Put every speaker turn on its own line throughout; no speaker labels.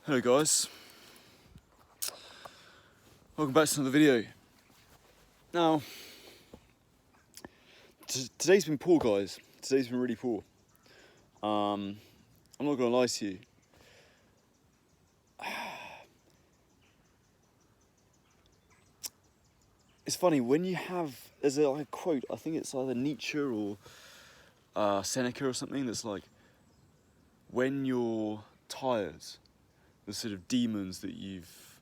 Hello guys, welcome back to another video. Now, today's been poor guys, today's been really poor. I'm not gonna lie to you. It's funny, when you have, there's a quote, I think it's either Nietzsche or Seneca or something, that's like, when you're tired, the sort of demons that you've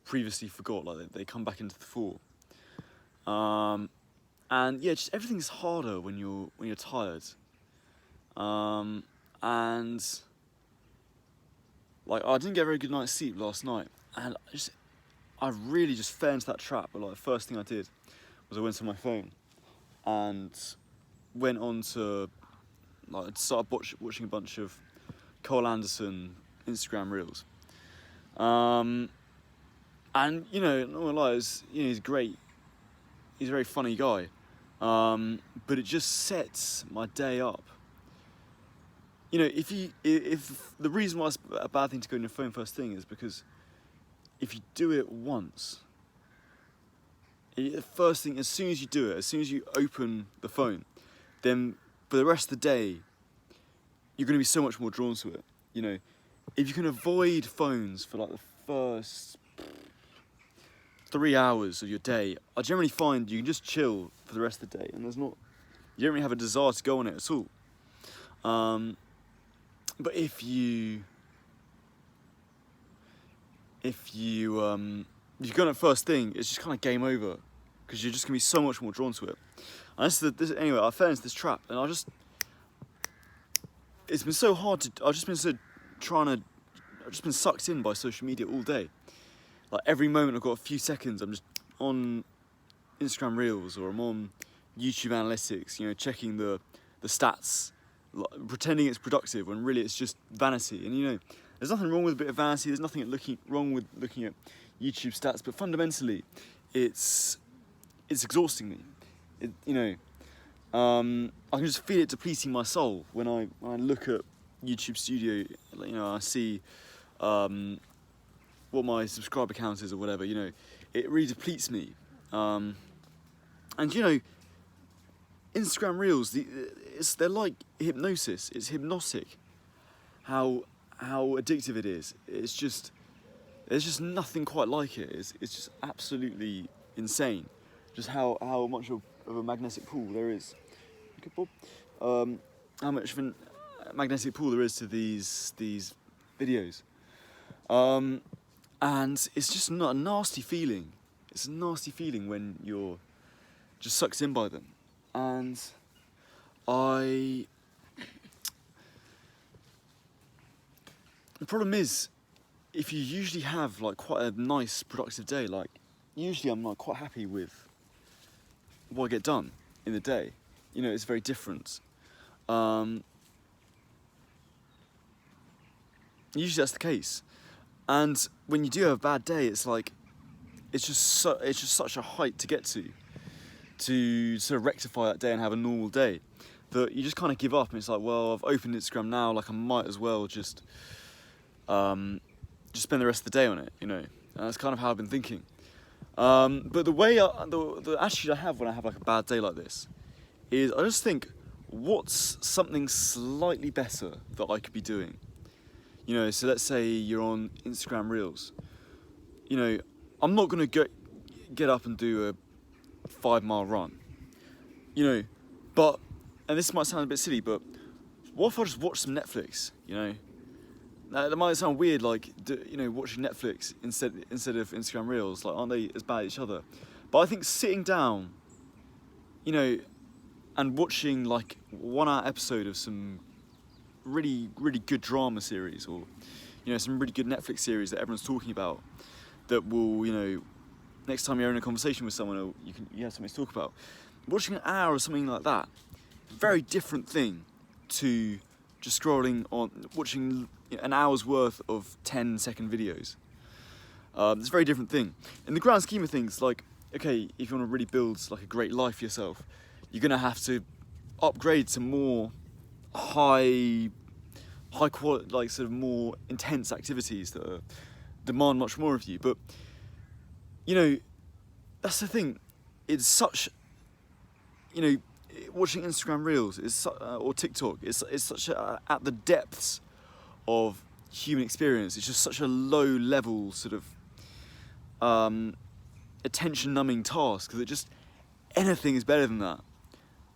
previously forgot, like they come back into the fore. And yeah, just everything's harder when you're tired. And like I didn't get a very good night's sleep last night, and I really just fell into that trap. But like the first thing I did was I went on my phone and went on to like started watching a bunch of Cole Anderson Instagram reels. And you know, not gonna lie, he's great. He's a very funny guy. But it just sets my day up. You know, if the reason why it's a bad thing to go on your phone first thing is because if you do it once, the first thing, as soon as you do it, as soon as you open the phone, then for the rest of the day, you're going to be so much more drawn to it. You know, if you can avoid phones for like the first 3 hours of your day, I generally find you can just chill for the rest of the day, and you don't really have a desire to go on it at all. But if you go on it first thing, it's just kind of game over, because you're just gonna be so much more drawn to it. And anyway, I fell into this trap, and it's been so hard I've just been sucked in by social media all day. Like every moment I've got a few seconds, I'm just on Instagram Reels, or I'm on YouTube Analytics, you know, checking the stats, pretending it's productive when really it's just vanity. And you know, there's nothing wrong with a bit of vanity, there's nothing wrong with looking at YouTube stats, but fundamentally, it's exhausting me. I can just feel it depleting my soul when I look at YouTube Studio. You know, I see what my subscriber count is or whatever. You know, it really depletes me. And you know, Instagram Reels, they're like hypnosis. It's hypnotic. How addictive it is. There's just nothing quite like it. It's just absolutely insane. Just how much of a magnetic pull there is. Okay, Bob. How much of a magnetic pull there is to these videos. And it's just not a nasty feeling. It's a nasty feeling when you're just sucked in by them. And the problem is, if you usually have like quite a nice productive day, like usually I'm like quite happy with what I get done in the day. You know, it's very different. Usually that's the case. And when you do have a bad day, it's like it's just such a height to get to sort of rectify that day and have a normal day, that you just kind of give up, and it's like, well, I've opened Instagram now, like I might as well just spend the rest of the day on it, you know. And that's kind of how I've been thinking. But the attitude I have when I have like a bad day like this is I just think, what's something slightly better that I could be doing? You know, so let's say you're on Instagram Reels. You know, I'm not gonna get up and do a 5-mile run. You know, and this might sound a bit silly, but what if I just watch some Netflix? You know, now, that might sound weird, like you know, watching Netflix instead of Instagram Reels. Like, aren't they as bad as each other? But I think sitting down, you know, and watching like 1-hour episode of some really, really good drama series, or you know, some really good Netflix series that everyone's talking about, that will, you know, next time you're in a conversation with someone, you have something to talk about. Watching an hour or something like that, very different thing to just scrolling on, watching an hour's worth of 10-second videos. It's a very different thing. In the grand scheme of things, like, okay, if you want to really build like a great life for yourself, you're gonna have to upgrade to more high high quality, like sort of more intense activities that demand much more of you. But you know, that's the thing. It's such, you know, watching Instagram Reels is or TikTok is such at the depths of human experience. It's just such a low level sort of attention numbing task that just anything is better than that.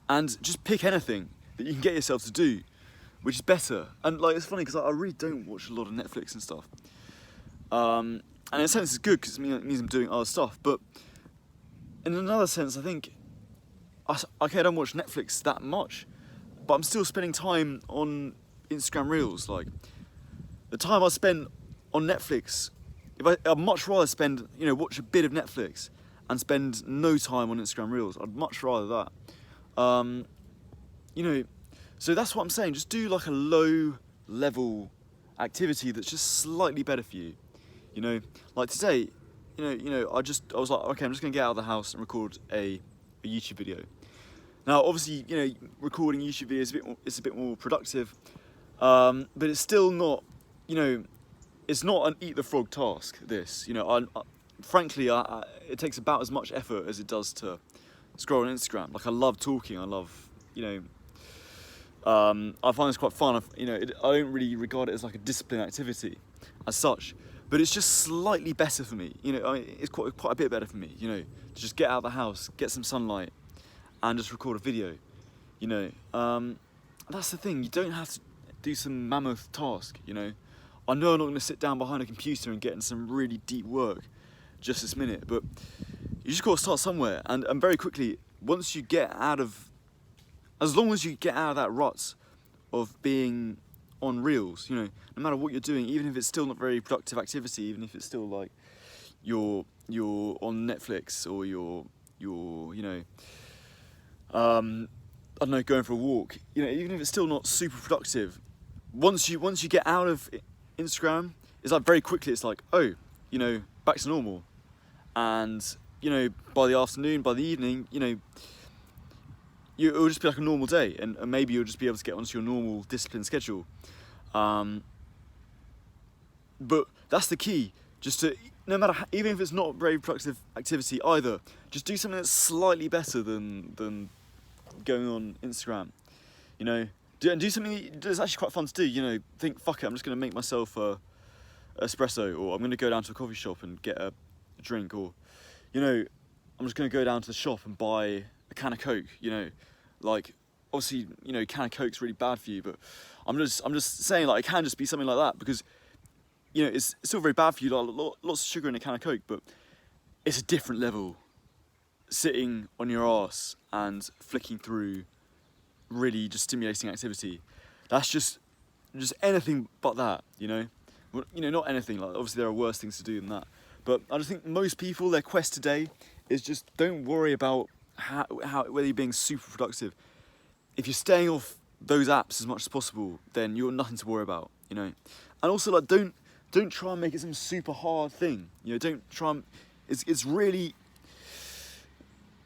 And just pick anything that you can get yourself to do, which is better. And like, it's funny because I really don't watch a lot of Netflix and stuff. And in a sense it's good because it means I'm doing other stuff. But in another sense, I think, okay, I don't watch Netflix that much, but I'm still spending time on Instagram Reels. Like, the time I spend on Netflix, I'd much rather spend, you know, watch a bit of Netflix and spend no time on Instagram Reels. I'd much rather that. You know, so that's what I'm saying. Just do like a low level activity that's just slightly better for you. You know, like today, you know, I was like, okay, I'm just gonna get out of the house and record a YouTube video. Now, obviously, you know, recording YouTube videos is a bit more productive, but it's still not, you know, it's not an eat the frog task. This, you know, frankly, it takes about as much effort as it does to scroll on Instagram. Like, I love talking. I love, you know, I find this quite fun. You know, I don't really regard it as like a discipline activity as such, but it's just slightly better for me. You know, I mean, it's quite a bit better for me. You know, to just get out of the house, get some sunlight, and just record a video. You know, that's the thing. You don't have to do some mammoth task. You know, I know I'm not going to sit down behind a computer and get in some really deep work just this minute, but you just got to start somewhere, and very quickly, once you get out of, as long as you get out of that rut of being on Reels, you know, no matter what you're doing, even if it's still not very productive activity, even if it's still like you're on Netflix or you're you know, I don't know, going for a walk, you know, even if it's still not super productive, once you get out of Instagram, it's like very quickly it's like, oh, you know, back to normal. And you know, by the afternoon, by the evening, you know, it'll just be like a normal day, and maybe you'll just be able to get onto your normal disciplined schedule. But that's the key, just to, no matter how, even if it's not a very productive activity either, just do something that's slightly better than going on Instagram. You know, do something that's actually quite fun to do. You know, think, fuck it, I'm just going to make myself a espresso, or I'm going to go down to a coffee shop and get a drink, or, you know, I'm just going to go down to the shop and buy a can of Coke. You know, like, obviously, you know, a can of Coke's really bad for you, but I'm just saying, like, it can just be something like that, because, you know, it's still very bad for you, like, lots of sugar in a can of Coke, but it's a different level. Sitting on your arse and flicking through really just stimulating activity, that's just anything but that, you know? Well, you know, not anything, like, obviously there are worse things to do than that, but I just think most people, their quest today is just, don't worry about how whether you're being super productive. If you're staying off those apps as much as possible, then you've got nothing to worry about, you know? And also, like, don't try and make it some super hard thing, you know? Don't try and, it's really,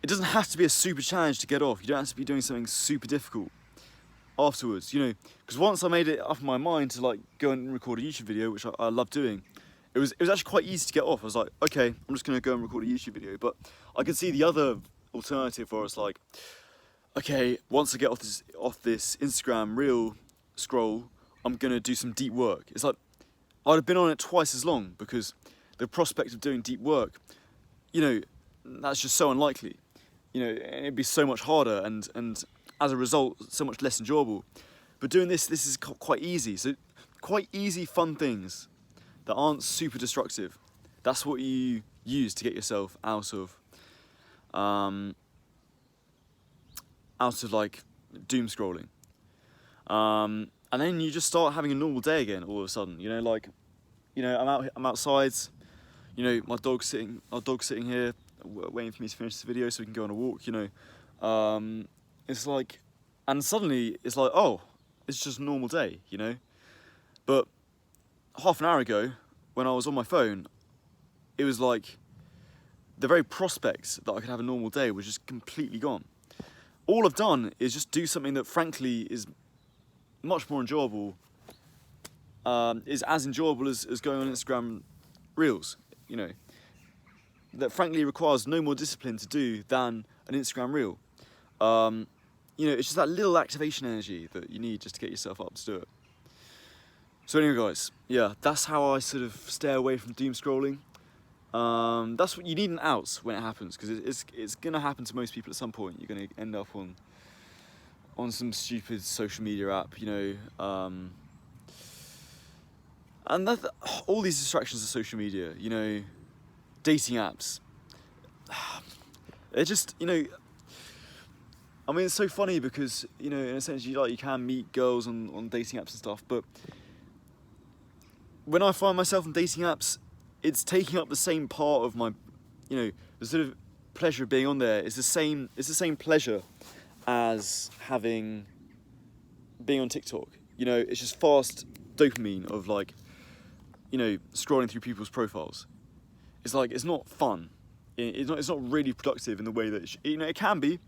it doesn't have to be a super challenge to get off. You don't have to be doing something super difficult afterwards, you know? Because once I made it up in my mind to, like, go and record a YouTube video, which I love doing, it was actually quite easy to get off. I was like, okay, I'm just gonna go and record a YouTube video. But I could see the other alternative where it's like, okay, once I get off this Instagram reel scroll, I'm gonna do some deep work. It's like, I'd have been on it twice as long, because the prospect of doing deep work, you know, that's just so unlikely. You know, it'd be so much harder, and as a result, so much less enjoyable. But doing this is quite easy. So quite easy, fun things that aren't super destructive. That's what you use to get yourself out of like doom scrolling. And then you just start having a normal day again all of a sudden. You know, like, you know, I'm outside. You know, our dog's sitting here waiting for me to finish this video so we can go on a walk. You know, it's like, and suddenly it's like, oh, it's just a normal day. You know, but half an hour ago, when I was on my phone, it was like the very prospect that I could have a normal day was just completely gone. All I've done is just do something that frankly is much more enjoyable is as enjoyable as going on Instagram Reels, you know, that frankly requires no more discipline to do than an Instagram Reel. You know, it's just that little activation energy that you need just to get yourself up to do it. So anyway guys, yeah, that's how I sort of stay away from doom scrolling. That's what you need, an out when it happens, because it's gonna happen to most people at some point. You're gonna end up on some stupid social media app, you know, and all these distractions of social media, you know, dating apps, they're just, you know, I mean, it's so funny because, you know, in a sense, you can meet girls on dating apps and stuff, but when I find myself on dating apps, it's taking up the same part of my, you know, the sort of pleasure of being on there. It's the same pleasure as being on TikTok. You know, it's just fast dopamine of like, you know, scrolling through people's profiles. It's like, it's not fun. It's not really productive in the way that you know, it can be,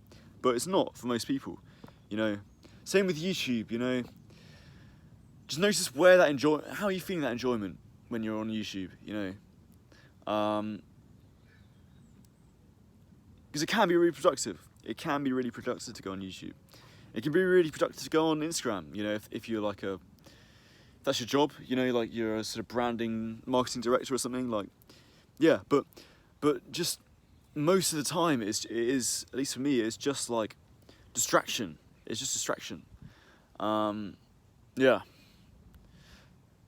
but it's not for most people. You know, same with YouTube. You know, just notice where that how are you feeling that enjoyment when you're on YouTube. You know, because it can be really productive. It can be really productive to go on YouTube. It can be really productive to go on Instagram. You know, if you're like if that's your job. You know, like you're a sort of branding marketing director or something. Like, yeah, but just most of the time it is, at least for me, it's just like distraction. It's just distraction. Yeah.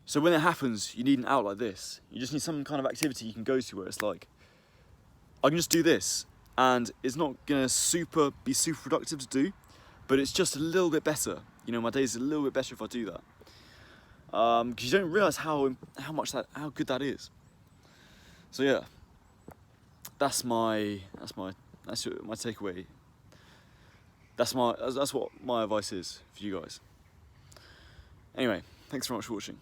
So when it happens, you need an out like this. You just need some kind of activity you can go to where it's like, I can just do this, and it's not gonna be super productive to do, but it's just a little bit better. You know, my day's a little bit better if I do that. Because you don't realise how good that is. So yeah, that's my takeaway. That's what my advice is for you guys. Anyway, thanks very much for watching.